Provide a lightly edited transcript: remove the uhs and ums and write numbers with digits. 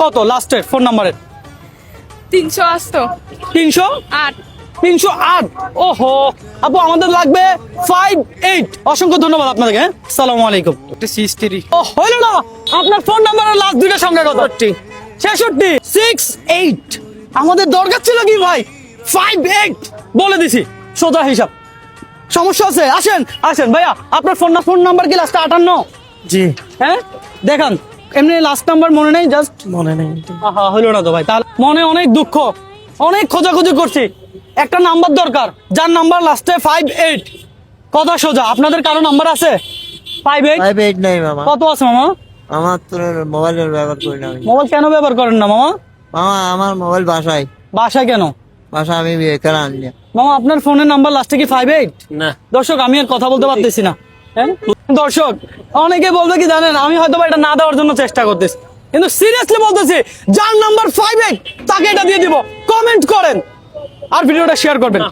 কত লাস্টের ফোন নাম্বারের? 308 308। 308। ওহো আপু, আমাদের লাগবে 58। অসংখ্য ধন্যবাদ আপনাদেরকে। হ্যাঁ, আসসালামু আলাইকুম। 63 ও হইল না, আপনার ফোন নাম্বারের লাস্ট দুইটা সংখ্যা কত? 66। 68। আমাদের দরকার ছিল কি ভাই? 58 বলে দিছি, সোজা হিসাব। সমস্যা আছে? আসেন আসেন ভাইয়া, আপনার ফোন নাম্বার কি লাস্টে 58? জি হ্যাঁ দেখান, এমনি লাস্ট নাম্বার মনে নেই? জাস্ট মনে নেই। আহা, হইলো না তো ভাই। তাহলে মনে অনেক দুঃখ, অনেক খোঁজাখুঁজি করছি, একটা নাম্বার দরকার যার নাম্বার লাস্টে 58। কথা সোজা, আপনাদের কারো নাম্বার আছে 58? 58 নাই মামা, কত আছে মামা? আমার তো মোবাইলের ব্যবহার করি না আমি। মোবাইল কেন ব্যবহার করেন না মামা? মামা আমার মোবাইল বাসায়, বাসায় কেন? আমি কেনা আনি না। মামা আপনার ফোনের নাম্বার লাস্টে কি 58? না দর্শক আমি আর কথা বলতে পারতেছি না। হ্যাঁ দর্শক, অনেকে বলবে কি জানেন, আমি হয়তো বা এটা না দেওয়ার জন্য চেষ্টা করতেছি, কিন্তু সিরিয়াসলি বলতেছি, যার নাম্বার 58 তাকে এটা দিয়ে দিব। কমেন্ট করেন আর ভিডিওটা শেয়ার করবেন।